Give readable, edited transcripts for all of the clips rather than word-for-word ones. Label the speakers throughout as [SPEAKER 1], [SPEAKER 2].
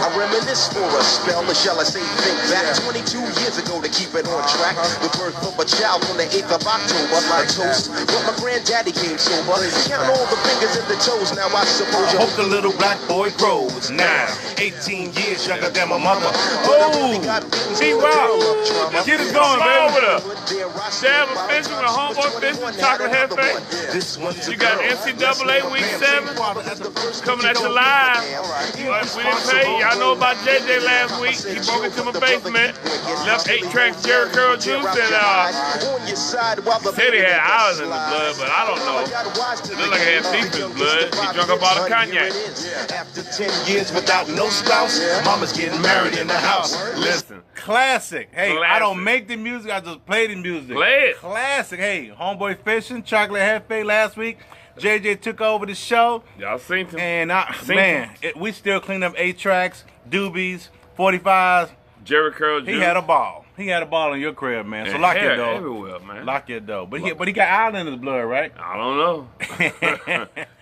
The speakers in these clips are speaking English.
[SPEAKER 1] I reminisce for a spell, or shall I say think back 22 years ago to keep it on track. The birth of a child on the 8th of October. A toast, but my granddaddy came sober. Count all the fingers and the toes, now I suppose
[SPEAKER 2] Hope the little black boy grows. Now, 18 years younger than my mother. Oh, T-Rock. The kid is going, baby.
[SPEAKER 3] Jefe fishing with Homeboy Fishing, Chocolate Jefe. You got NCAA Week 7 coming at you live. We didn't pay. Y'all know about JJ last week. He broke into my basement, left 8 tracks Jerry Curl juice, and said he had hours in the blood, but I don't know. It looked like he had thief in his blood. He drunk up all the cognac.
[SPEAKER 1] After 10 years without no spouse, mama's getting married in the house.
[SPEAKER 3] Listen.
[SPEAKER 2] Classic. Hey,
[SPEAKER 3] Classic.
[SPEAKER 2] I don't make the music, I just play the music.
[SPEAKER 3] Play it.
[SPEAKER 2] Classic. Hey, Homeboy Fishing, Chocolate Jefe last week. JJ took over the show.
[SPEAKER 3] Y'all seen him.
[SPEAKER 2] And we still cleaned up 8 tracks, doobies, 45s.
[SPEAKER 3] Jerry Curl juice.
[SPEAKER 2] He had a ball. He had a ball in your crib, man. So lock your door.
[SPEAKER 3] Everywhere, man.
[SPEAKER 2] Lock your door. But he got iron in his blood, right?
[SPEAKER 3] I don't know.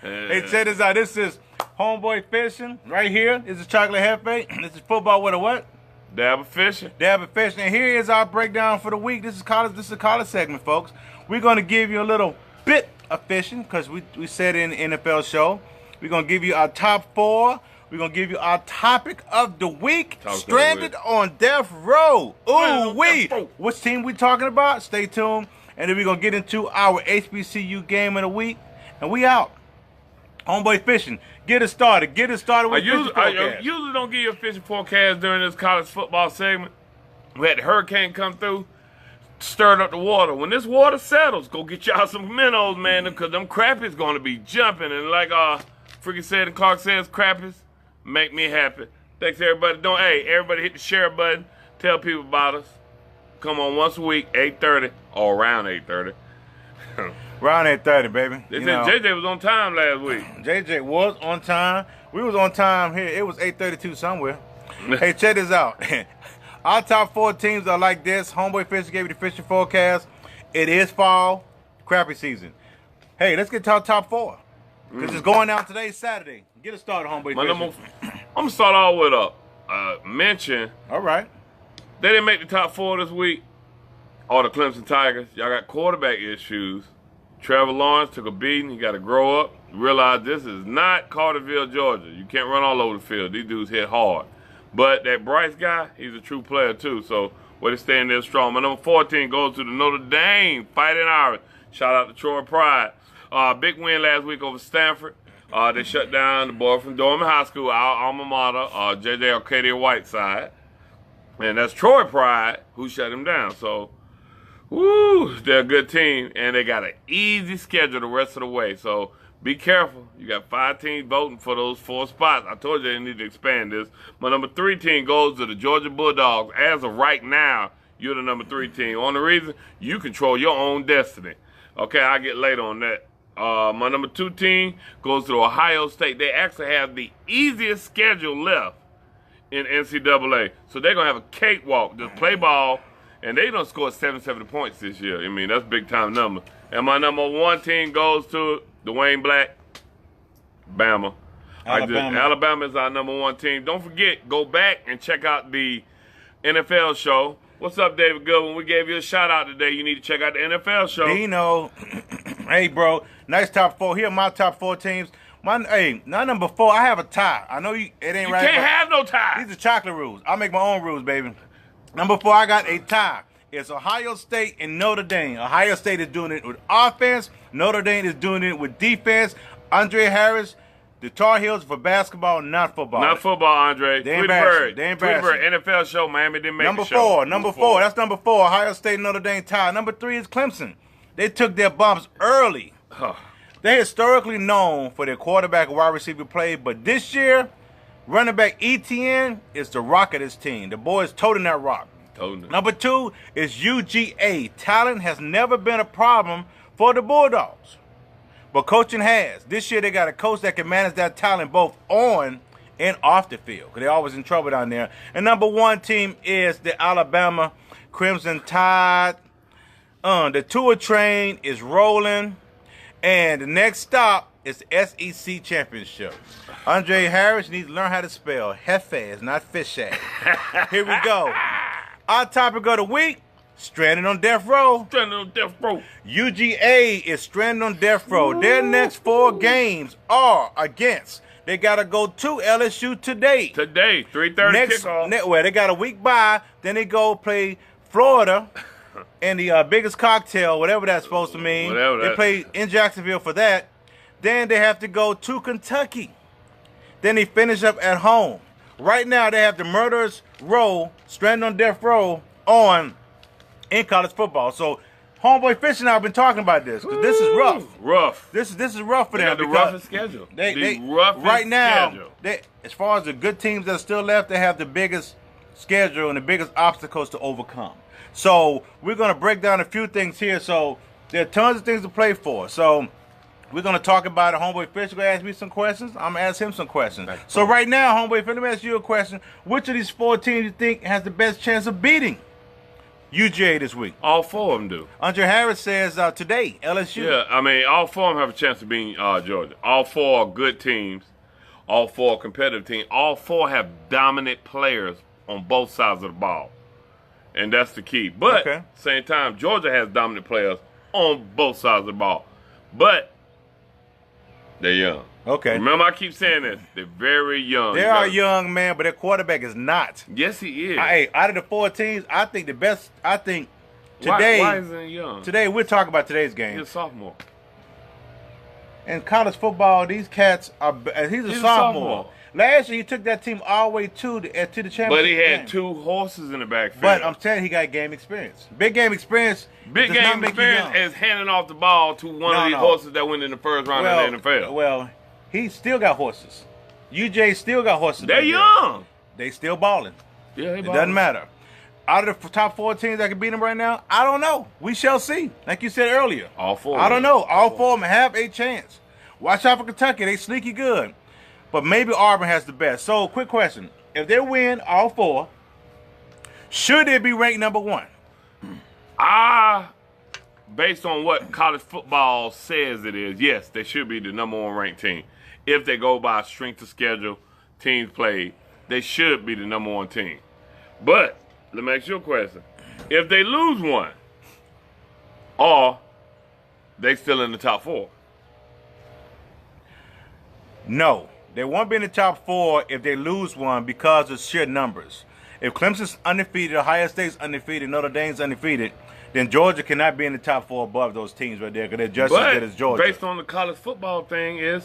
[SPEAKER 2] Hey, check this out. This is Homeboy Fishing right here. This is Chocolate Jefe. This is football with a what?
[SPEAKER 3] Dab of fishing.
[SPEAKER 2] Dab of fishing. And here is our breakdown for the week. This is college. This is a college segment, folks. We're going to give you a little bit of fishing because we said in the NFL show. We're going to give you our top 4. We're going to give you our topic of the week. Stranded on death row. Ooh, wee. Which team we talking about? Stay tuned. And then we're going to get into our HBCU game of the week. And we out. Homeboy Fishing. Get it started. Get it started with fishing forecast.
[SPEAKER 3] I usually don't give you a fishing forecast during this college football segment. We had the hurricane come through, stirred up the water. When this water settles, go get y'all some minnows, man, because them crappies going to be jumping. And like Freaky said and Clark says, crappies make me happy. Thanks, everybody. Everybody hit the share button. Tell people about us. Come on once a week, 8:30 or around 8:30.
[SPEAKER 2] Around 8:30, baby.
[SPEAKER 3] They said JJ was on time last week.
[SPEAKER 2] JJ was on time. We was on time here. It was 8:32 somewhere. Hey, check this out. Our top 4 teams are like this. Homeboy Fishing gave you the fishing forecast. It is fall, crappie season. Hey, let's get to our top 4. Because it's going down today, Saturday. Get it started, Homeboy Fishing.
[SPEAKER 3] I'm going to start off with a mention.
[SPEAKER 2] All right.
[SPEAKER 3] They didn't make the top 4 this week. All the Clemson Tigers. Y'all got quarterback issues. Trevor Lawrence took a beating. He got to grow up. Realize this is not Carterville, Georgia. You can't run all over the field. These dudes hit hard. But that Bryce guy, he's a true player too. So, way to stand there strong. My number 14 goes to the Notre Dame Fighting Irish. Shout out to Troy Pride. Big win last week over Stanford. They shut down the boy from Dorman High School, our alma mater, J.J. Arcadia-Whiteside. And that's Troy Pride who shut him down. So, woo, they're a good team. And they got an easy schedule the rest of the way. So, be careful. You got 5 teams voting for those 4 spots. I told you they need to expand this. My number 3 team goes to the Georgia Bulldogs. As of right now, you're the number 3 team. Only reason, you control your own destiny. Okay, I'll get later on that. My number 2 team goes to Ohio State. They actually have the easiest schedule left in NCAA. So they're going to have a cakewalk. Just play ball, and they don't score 77 points this year. I mean, that's a big-time number. And my number 1 team goes to Dwayne Black, Bama. Alabama is our number 1 team. Don't forget, go back and check out the NFL show. What's up, David Goodwin? We gave you a shout-out today. You need to check out the NFL show.
[SPEAKER 2] Dino, hey, bro, nice top 4. Here are my top 4 teams. My number 4, I have a tie. I know it ain't right.
[SPEAKER 3] You can't have no tie.
[SPEAKER 2] These are chocolate rules. I make my own rules, baby. Number 4, I got a tie. It's Ohio State and Notre Dame. Ohio State is doing it with offense. Notre Dame is doing it with defense. Andre Harris, the Tar Heels for basketball, not football.
[SPEAKER 3] Not football, Andre.
[SPEAKER 2] They embarrassing.
[SPEAKER 3] NFL show, Miami didn't make
[SPEAKER 2] number
[SPEAKER 3] the show.
[SPEAKER 2] Number four. That's number 4. Ohio State and Notre Dame tie. Number 3 is Clemson. They took their bumps early. They're historically known for their quarterback and wide receiver play, but this year, running back ETN is the rock of this team. The boy is toting that rock. Number 2 is UGA. Talent has never been a problem for the Bulldogs, but coaching has. This year they got a coach that can manage that talent both on and off the field, because they're always in trouble down there. And number 1 team is the Alabama Crimson Tide. The Tua train is rolling, And the next stop is the SEC Championship. Andre Harris needs to learn how to spell Jefe. It's not fish. Here we go. Our topic of the week, stranded on death row.
[SPEAKER 3] Stranded on death row.
[SPEAKER 2] UGA is stranded on death row. Their next 4 games are against. They got to go to LSU today.
[SPEAKER 3] Today, 3:30 kickoff.
[SPEAKER 2] Well, they got a week by. Then they go play Florida in the biggest cocktail, whatever that's supposed to mean. They play in Jacksonville for that. Then they have to go to Kentucky. Then they finish up at home. Right now, they have the murderers row, stranded on death row, in college football. So, Homeboy Fishing and I have been talking about this because this is rough.
[SPEAKER 3] Rough.
[SPEAKER 2] This is rough for them.
[SPEAKER 3] The roughest schedule.
[SPEAKER 2] Right now, as far as the good teams that are still left, they have the biggest schedule and the biggest obstacles to overcome. So we're going to break down a few things here. So there are tons of things to play for. So we're going to talk about it. Homeboy Fish going to ask me some questions. I'm going to ask him some questions. So right now, Homeboy Fish, let me ask you a question. Which of these 4 teams you think has the best chance of beating UGA this week?
[SPEAKER 3] All 4 of them do.
[SPEAKER 2] Andre Harris says today, LSU.
[SPEAKER 3] Yeah, I mean, all 4 of them have a chance of beating Georgia. All 4 are good teams. All 4 are competitive teams. All 4 have dominant players on both sides of the ball. And that's the key. But at the same time, Georgia has dominant players on both sides of the ball. But they're young.
[SPEAKER 2] Okay.
[SPEAKER 3] Remember, I keep saying this. They're very young.
[SPEAKER 2] They are young, man, but their quarterback is not.
[SPEAKER 3] Yes, he is.
[SPEAKER 2] Hey, out of the 4 teams, I think the best. I think today.
[SPEAKER 3] Why is he young?
[SPEAKER 2] Today, we're talking about today's game.
[SPEAKER 3] He's a sophomore.
[SPEAKER 2] In college football, these cats are. He's a sophomore. Last year, he took that team all the way to the championship.
[SPEAKER 3] But he had
[SPEAKER 2] game.
[SPEAKER 3] 2 horses in the backfield.
[SPEAKER 2] But I'm telling you, he got game experience. Big game experience.
[SPEAKER 3] Big game experience is handing off the ball to one of these horses that went in the first round of the NFL.
[SPEAKER 2] Well, he still got horses. UJ still got horses.
[SPEAKER 3] They're young.
[SPEAKER 2] They still balling.
[SPEAKER 3] Yeah, they balling.
[SPEAKER 2] It doesn't matter. Out of the top 4 teams that can beat them right now, I don't know. We shall see. Like you said earlier.
[SPEAKER 3] All 4.
[SPEAKER 2] I don't know. All 4 of them have a chance. Watch out for Kentucky. They sneaky good. But maybe Auburn has the best. So, quick question. If they win all 4, should they be ranked number 1?
[SPEAKER 3] Based on what college football says it is, yes, they should be the number 1 ranked team. If they go by strength of schedule, teams played, they should be the number 1 team. But, let me ask you a question. If they lose 1, are they still in the top 4?
[SPEAKER 2] No. They won't be in the top 4 if they lose 1 because of sheer numbers. If Clemson's undefeated, Ohio State's undefeated, Notre Dame's undefeated, then Georgia cannot be in the top 4 above those teams right there because they're just as good as Georgia.
[SPEAKER 3] Based on the college football thing is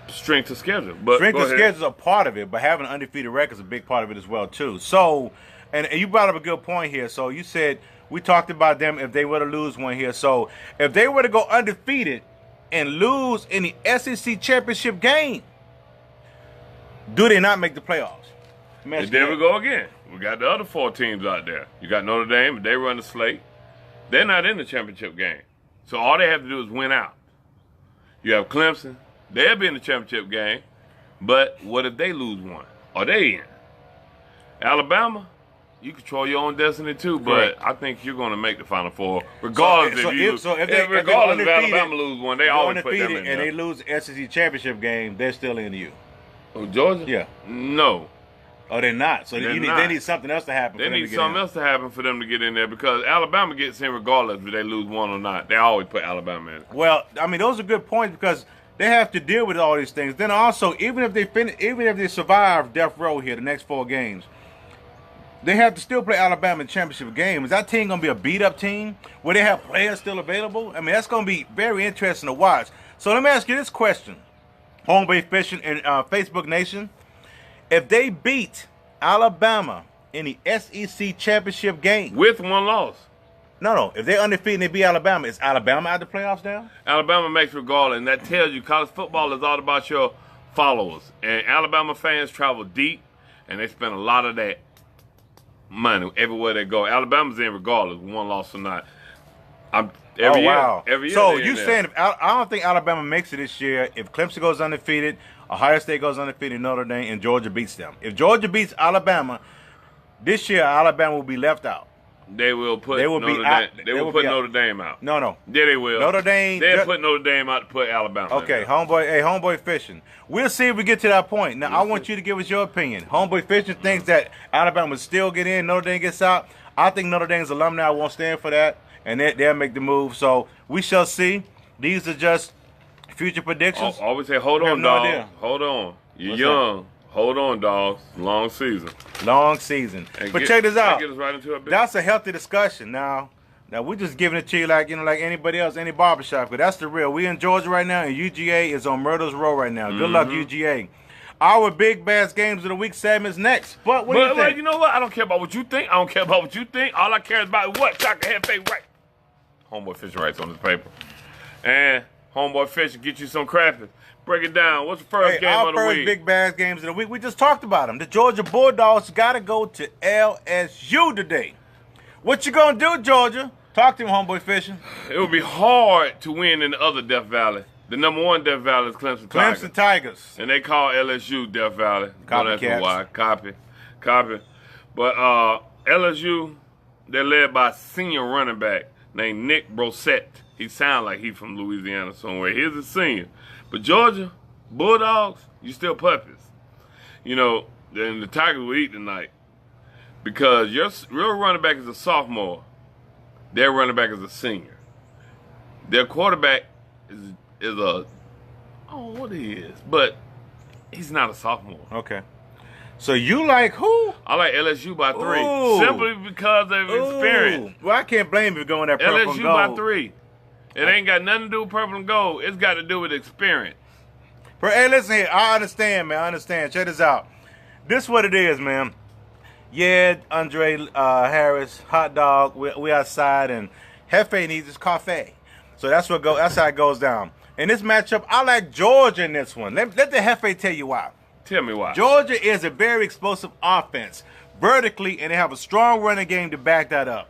[SPEAKER 3] strength of schedule. But
[SPEAKER 2] strength of schedule is a part of it, but having an undefeated record is a big part of it as well, too. So, and you brought up a good point here. So you said we talked about them if they were to lose 1 here. So if they were to go undefeated and lose in the SEC championship game, do they not make the playoffs?
[SPEAKER 3] And there we go again. We got the other 4 teams out there. You got Notre Dame, they run the slate. They're not in the championship game. So all they have to do is win out. You have Clemson, they'll be in the championship game. But what if they lose 1? Are they in? Alabama, you control your own destiny too, but I think you're going to make the Final 4, regardless if Alabama lose 1, they always put them in there.
[SPEAKER 2] And they lose the SEC championship game, they're still in the U.
[SPEAKER 3] Oh, Georgia?
[SPEAKER 2] Yeah.
[SPEAKER 3] No.
[SPEAKER 2] Oh, they're not. So they need something else to happen.
[SPEAKER 3] They need something else to happen for them to get in there because Alabama gets in regardless if they lose 1 or not. They always put Alabama in.
[SPEAKER 2] Well, I mean, those are good points because they have to deal with all these things. Then also, even if they survive death row here, the next 4 games, they have to still play Alabama in the championship game. Is that team going to be a beat-up team where they have players still available? I mean, that's going to be very interesting to watch. So let me ask you this question. Homeboy Fishing and Facebook Nation, if they beat Alabama in the SEC championship game
[SPEAKER 3] with 1 loss,
[SPEAKER 2] no, if they're undefeated and they beat Alabama, is Alabama out of the playoffs now?
[SPEAKER 3] Alabama makes regardless, and that tells you college football is all about your followers. And Alabama fans travel deep, and they spend a lot of that money everywhere they go. Alabama's in regardless, 1 loss or not. Every year.
[SPEAKER 2] So you saying I don't think Alabama makes it this year if Clemson goes undefeated, Ohio State goes undefeated, Notre Dame, and Georgia beats them. If Georgia beats Alabama, this year Alabama will be left out.
[SPEAKER 3] They will put
[SPEAKER 2] They will be
[SPEAKER 3] Notre
[SPEAKER 2] out.
[SPEAKER 3] Dame. They will put Notre Dame out.
[SPEAKER 2] No.
[SPEAKER 3] Yeah, they will.
[SPEAKER 2] Notre Dame.
[SPEAKER 3] They'll put Notre Dame out to put Alabama.
[SPEAKER 2] Okay, homeboy. Hey, homeboy fishing. We'll see if we get to that point. Now, I want you to give us your opinion. Homeboy fishing thinks that Alabama will still get in. Notre Dame gets out. I think Notre Dame's alumni won't stand for that, and they'll make the move. So we shall see. These are just future predictions.
[SPEAKER 3] Always say, hold on, dog. Hold on. You're young. Hold on, dogs. Long season.
[SPEAKER 2] Long season. But check this out.
[SPEAKER 3] Get us right into
[SPEAKER 2] That's a healthy discussion. Now we're just giving it to you like anybody else, any barbershop. But that's the real. We in Georgia right now, and UGA is on Murder's Row right now. Good luck, UGA. Our Big Bass Games of the Week segment is next. But what do you think?
[SPEAKER 3] You know what? I don't care about what you think. I don't care about what you think. All I care about is what? Chocolate Head Fake right. Homeboy Fishing Rights on this paper. And Homeboy Fishing get you some crapping. Break it down. What's the first game of the week?
[SPEAKER 2] Our first Big Bass Games of the Week. We just talked about them. The Georgia Bulldogs got to go to LSU today. What you going to do, Georgia? Talk to me, Homeboy Fishing.
[SPEAKER 3] It would be hard to win in the other Death Valley. The number one Death Valley is Clemson Tigers.
[SPEAKER 2] Clemson Tigers.
[SPEAKER 3] And they call LSU Death Valley.
[SPEAKER 2] Copycats.
[SPEAKER 3] Why. Copy. But LSU, they're led by a senior running back named Nick Brossette. He sounds like he's from Louisiana somewhere. He's a senior. But Georgia, Bulldogs, you still puppies. You know, and the Tigers will eat tonight. Because your real running back is a sophomore. Their running back is a senior. Their quarterback is a, what he is. But he's not a sophomore.
[SPEAKER 2] Okay. So you like who?
[SPEAKER 3] I like LSU by 3.
[SPEAKER 2] Ooh.
[SPEAKER 3] Simply because of experience.
[SPEAKER 2] Well, I can't blame you for going that purple and gold.
[SPEAKER 3] LSU by 3. It ain't got nothing to do with purple and gold. It's got to do with experience.
[SPEAKER 2] Hey, listen here. I understand, man. I understand. Check this out. This is what it is, man. Yeah, Andre Harris, hot dog. We outside, and Jefe needs his coffee. So that's how it goes down. In this matchup, I like Georgia in this one. Let the Jefe tell you why.
[SPEAKER 3] Tell me why.
[SPEAKER 2] Georgia is a very explosive offense, vertically, and they have a strong running game to back that up.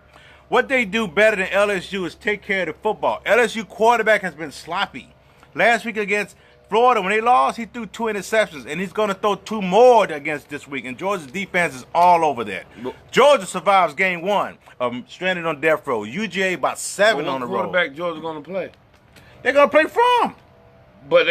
[SPEAKER 2] What they do better than LSU is take care of the football. LSU quarterback has been sloppy. Last week against Florida, when they lost, he threw 2 interceptions, and he's going to throw 2 more against this week, and Georgia's defense is all over that. Georgia survives game 1 of stranded on death row. UGA about 7 on the road.
[SPEAKER 3] What quarterback Georgia going to play?
[SPEAKER 2] They're going to play from.
[SPEAKER 3] But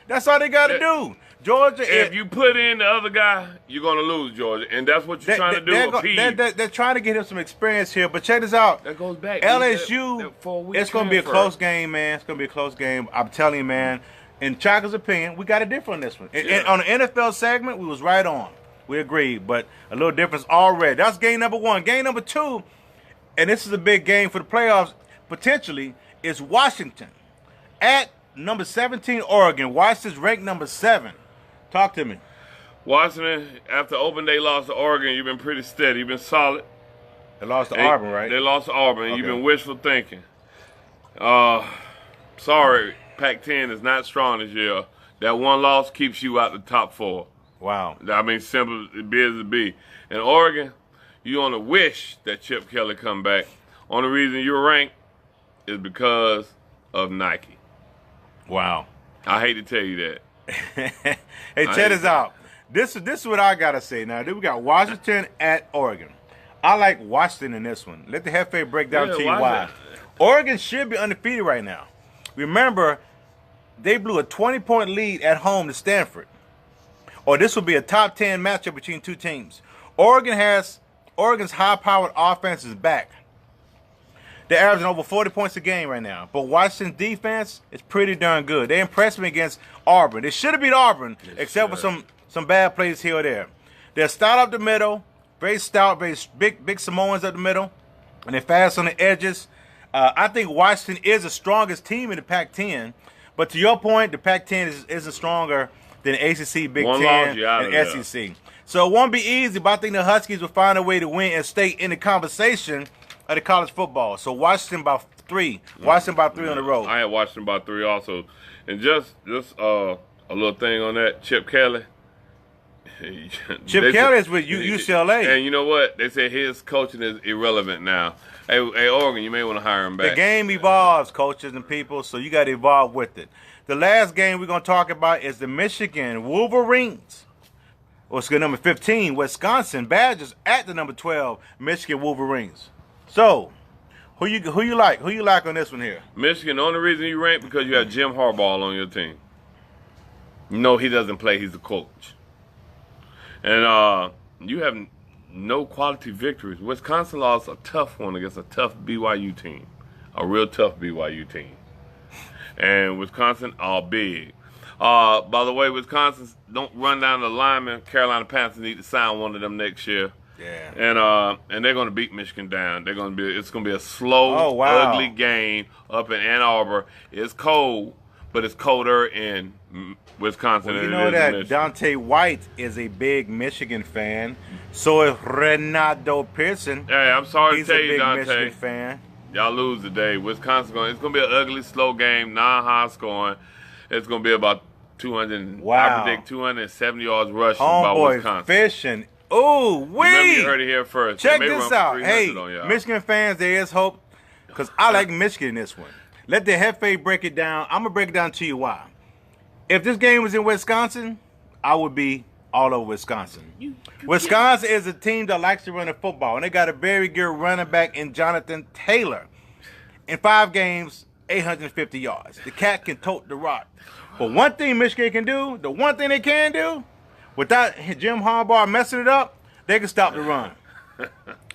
[SPEAKER 2] that's all they got to do. Georgia,
[SPEAKER 3] if you put in the other guy, you're going to lose, Georgia. And that's what you're trying to do.
[SPEAKER 2] They're trying to get him some experience here. But check this out.
[SPEAKER 3] That goes back.
[SPEAKER 2] LSU, it's going to be a close game, man. It's going to be a close game. I'm telling you, man. In Chaka's opinion, we got a different on this one. Yeah. On the NFL segment, we was right on. We agreed. But a little difference already. That's game number 1. Game number 2, and this is a big game for the playoffs, potentially, is Washington at number 17, Oregon. Washington's ranked number 7. Talk to me.
[SPEAKER 3] Washington, after open day loss to Oregon, you've been pretty steady. You've been solid.
[SPEAKER 2] They lost to Auburn, right?
[SPEAKER 3] They lost to Auburn.
[SPEAKER 2] Okay.
[SPEAKER 3] You've been wishful thinking. Sorry, Pac-10 is not strong this year. That one loss keeps you out the top 4.
[SPEAKER 2] Wow.
[SPEAKER 3] I mean, simple as it be. And Oregon, you on a wish that Chip Kelly come back. Only reason you're ranked is because of Nike.
[SPEAKER 2] Wow.
[SPEAKER 3] I hate to tell you that.
[SPEAKER 2] Hey, check this out. This is what I gotta say now. We got Washington at Oregon. I like Washington in this one. Let the Jefe break down to you why. Oregon should be undefeated right now. Remember, they blew a 20-point lead at home to Stanford. Or this will be a top 10 matchup between 2 teams. Oregon's high-powered offense is back. They're averaging over 40 points a game right now. But Washington's defense is pretty darn good. They impressed me against Auburn. They should have beat Auburn, except for some bad plays here or there. They're stout up the middle, very stout, very big Samoans up the middle, and they're fast on the edges. I think Washington is the strongest team in the Pac-10. But to your point, the Pac-10 isn't stronger than the ACC, Big Ten, and SEC. So it won't be easy, but I think the Huskies will find a way to win and stay in the conversation of the college football. So Washington by 3. Washington by 3 on the road.
[SPEAKER 3] I had Washington by 3 also. And just a little thing on that, Chip Kelly.
[SPEAKER 2] Chip Kelly is with UCLA.
[SPEAKER 3] And you know what? They say his coaching is irrelevant now. Hey, Oregon, you may want to hire him back.
[SPEAKER 2] The game evolves, coaches and people, so you got to evolve with it. The last game we're going to talk about is the Michigan Wolverines. What's good, number 15, Wisconsin Badgers at the number 12, Michigan Wolverines. So, who you like? Who you like on this one here?
[SPEAKER 3] Michigan, the only reason you rank because you have Jim Harbaugh on your team. You know he doesn't play, he's the coach. And you have no quality victories. Wisconsin lost a tough one against a tough BYU team. A real tough BYU team. And Wisconsin are big. By the way, Wisconsin don't run down the lineman. Carolina Panthers need to sign one of them next year.
[SPEAKER 2] Yeah.
[SPEAKER 3] And they're going to beat Michigan down. It's going to be a slow, ugly game up in Ann Arbor. It's cold, but it's colder in Wisconsin
[SPEAKER 2] Well,
[SPEAKER 3] than
[SPEAKER 2] you
[SPEAKER 3] it
[SPEAKER 2] know
[SPEAKER 3] is in
[SPEAKER 2] that
[SPEAKER 3] Michigan.
[SPEAKER 2] Dante White is a big Michigan fan. So is Renato Pearson.
[SPEAKER 3] Hey, I'm sorry
[SPEAKER 2] He's
[SPEAKER 3] to tell
[SPEAKER 2] a
[SPEAKER 3] you,
[SPEAKER 2] big
[SPEAKER 3] Dante.
[SPEAKER 2] Michigan fan.
[SPEAKER 3] Y'all lose today. It's going to be an ugly, slow game, non-high scoring. It's going to be about 200.
[SPEAKER 2] Wow.
[SPEAKER 3] I predict 270 yards rushing by
[SPEAKER 2] Homeboy
[SPEAKER 3] Wisconsin.
[SPEAKER 2] Fishing. Ooh,
[SPEAKER 3] Remember, you
[SPEAKER 2] wee!
[SPEAKER 3] heard it here first.
[SPEAKER 2] Check
[SPEAKER 3] They may
[SPEAKER 2] this
[SPEAKER 3] run for
[SPEAKER 2] out.
[SPEAKER 3] 300
[SPEAKER 2] Hey,
[SPEAKER 3] on y'all.
[SPEAKER 2] Michigan fans, there is hope. Because I like Michigan in this one. Let the Jefe break it down. I'm going to break it down to you why. If this game was in Wisconsin, I would be all over Wisconsin. Wisconsin is a team that likes to run the football, and they got a very good running back in Jonathan Taylor. In 5 games, 850 yards. The cat can tote the rock. But one thing Michigan can do, the one thing they can do, without Jim Harbaugh messing it up, they can stop the run.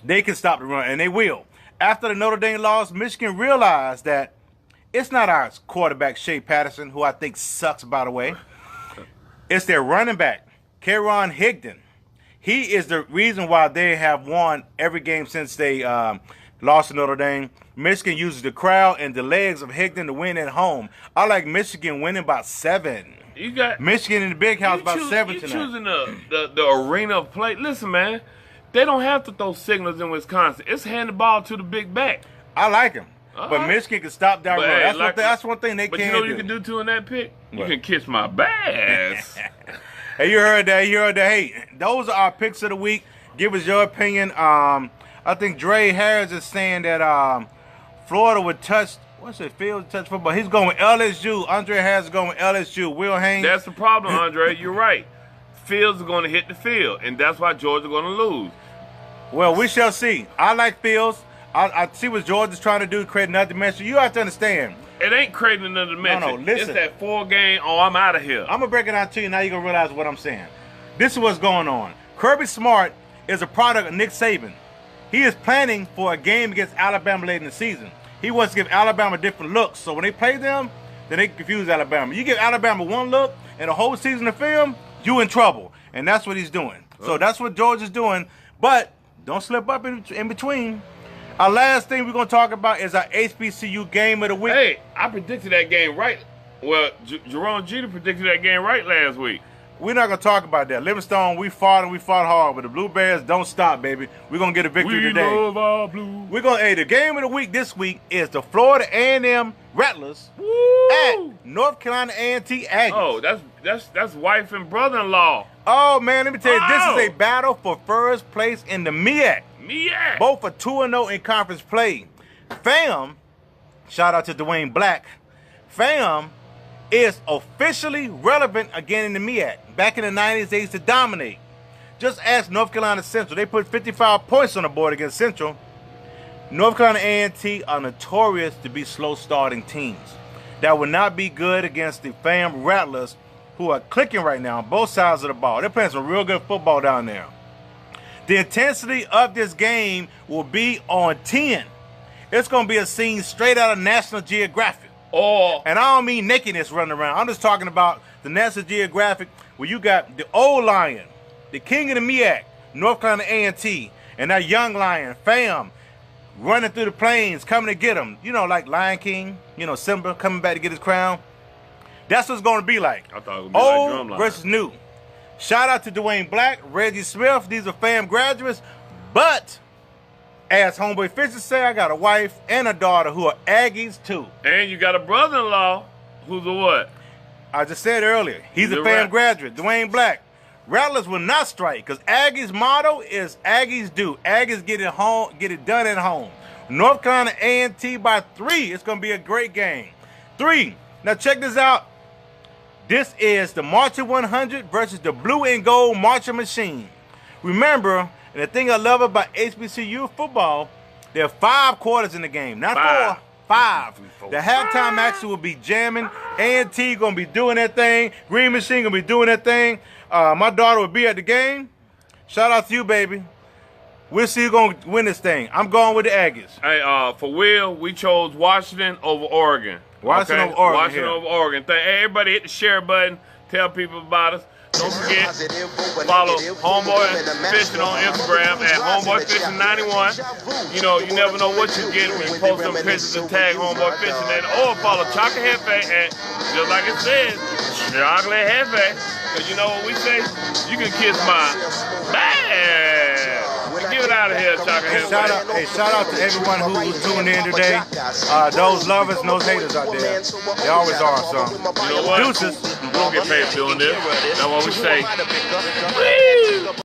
[SPEAKER 2] They can stop the run, and they will. After the Notre Dame loss, Michigan realized that it's not our quarterback, Shea Patterson, who I think sucks, by the way. It's their running back, Kieran Higdon. He is the reason why they have won every game since they lost to Notre Dame. Michigan uses the crowd and the legs of Higdon to win at home. I like Michigan winning by 7.
[SPEAKER 3] You got
[SPEAKER 2] Michigan in the big house by 7
[SPEAKER 3] you
[SPEAKER 2] tonight.
[SPEAKER 3] choosing the arena of play. Listen, man, they don't have to throw signals in Wisconsin. It's hand the ball to the big back.
[SPEAKER 2] I like him.
[SPEAKER 3] All
[SPEAKER 2] But
[SPEAKER 3] right.
[SPEAKER 2] Michigan can stop that
[SPEAKER 3] But,
[SPEAKER 2] run.
[SPEAKER 3] hey,
[SPEAKER 2] That's one thing they
[SPEAKER 3] But
[SPEAKER 2] can
[SPEAKER 3] you know what
[SPEAKER 2] do.
[SPEAKER 3] you can do too in that pick? You
[SPEAKER 2] What?
[SPEAKER 3] can kiss my bass.
[SPEAKER 2] Hey, you heard that. Hey, those are our picks of the week. Give us your opinion. I think Dre Harris is saying that Florida would touch, what's it, Fields touch football. He's going with LSU. Andre Harris is going with LSU. Will Haynes.
[SPEAKER 3] That's the problem, Andre. You're right. Fields are going to hit the field, and that's why Georgia's going to lose.
[SPEAKER 2] Well, we shall see. I like Fields. I see what Georgia's trying to do, create another dimension. You have to understand.
[SPEAKER 3] It ain't creating another dimension.
[SPEAKER 2] listen.
[SPEAKER 3] It's that 4-game, I'm out of here.
[SPEAKER 2] I'm going to break it down to you. Now you're going to realize what I'm saying. This is what's going on. Kirby Smart is a product of Nick Saban. He is planning for a game against Alabama late in the season. He wants to give Alabama different looks. So when they play them, then they confuse Alabama. You give Alabama one look and the whole season of film, you in trouble. And that's what he's doing. So that's what Georgia's doing. But don't slip up in between. Our last thing we're going to talk about is our HBCU game of the week.
[SPEAKER 3] Hey, I predicted that game right. Well, Jerome Jeter predicted that game right last week.
[SPEAKER 2] We're not going to talk about that. Livingstone, we fought hard, but the Blue Bears don't stop, baby. We're going to get a victory today.
[SPEAKER 3] Love our blue.
[SPEAKER 2] The game of the week this week is the Florida A&M Rattlers
[SPEAKER 3] Woo!
[SPEAKER 2] at North Carolina A&T Aggies.
[SPEAKER 3] Oh, that's wife and brother-in-law.
[SPEAKER 2] Oh, man, let me tell you,
[SPEAKER 3] Oh.
[SPEAKER 2] this is a battle for first place in the MEAC.
[SPEAKER 3] Yeah.
[SPEAKER 2] Both are 2-0 in conference play. Fam, shout out to Dwayne Black. Fam is officially relevant again in the MEAC. Back in the 90s, they used to dominate. Just ask North Carolina Central. They put 55 points on the board against Central. North Carolina A&T are notorious to be slow-starting teams. That would not be good against the Fam Rattlers, who are clicking right now on both sides of the ball. They're playing some real good football down there. The intensity of this game will be on 10. It's going to be a scene straight out of National Geographic.
[SPEAKER 3] Oh,
[SPEAKER 2] And I don't mean nakedness running around. I'm just talking about the National Geographic where you got the old lion, the king of the MEAC, North Carolina A&T, and that young lion, Fam, running through the plains, coming to get him. You know, like Lion King, Simba coming back to get his crown. That's what it's going to be like.
[SPEAKER 3] I thought it would be like
[SPEAKER 2] Old
[SPEAKER 3] Drumline.
[SPEAKER 2] versus new. Shout out to Dwayne Black, Reggie Smith. These are Fam graduates. But, as Homeboy Fishing say, I got a wife and a daughter who are Aggies too.
[SPEAKER 3] And you got a brother-in-law who's a what?
[SPEAKER 2] I just said earlier, he's a
[SPEAKER 3] You're
[SPEAKER 2] Fam
[SPEAKER 3] right.
[SPEAKER 2] graduate, Dwayne Black. Rattlers will not strike because Aggies' motto is Aggies do. Aggies get it done at home. North Carolina A&T by 3. It's going to be a great game. 3. Now check this out. This is the Marching 100 versus the Blue and Gold Marching Machine. Remember, and the thing I love about HBCU football, There are 5 quarters in the game, not 4. 5. The halftime action will be jamming. A&T gonna be doing that thing. Green Machine gonna be doing that thing. My daughter will be at the game. Shout out to you, baby. We'll see who's gonna win this thing. I'm going with the Aggies.
[SPEAKER 3] Hey, for Will, we chose Washington over Oregon.
[SPEAKER 2] Washington over Oregon.
[SPEAKER 3] Washington over Oregon. Hey, everybody hit the share button. Tell people about us. Don't forget, follow Homeboy Fishing on Instagram at Homeboy Fishing91. You know, you never know what you get when you post them pictures and tag Homeboy Fishing. Or follow Chocolate Jefe at, just like it says, Chocolate Jefe. Because you know what we say? You can kiss my man. Get it out of here, Chocolate Jefe.
[SPEAKER 2] Shout out to everyone who's tuned in today. Those lovers and those haters out there. They always are, so.
[SPEAKER 3] You know what?
[SPEAKER 2] Deuces.
[SPEAKER 3] We don't get paid for doing this. That's what we say.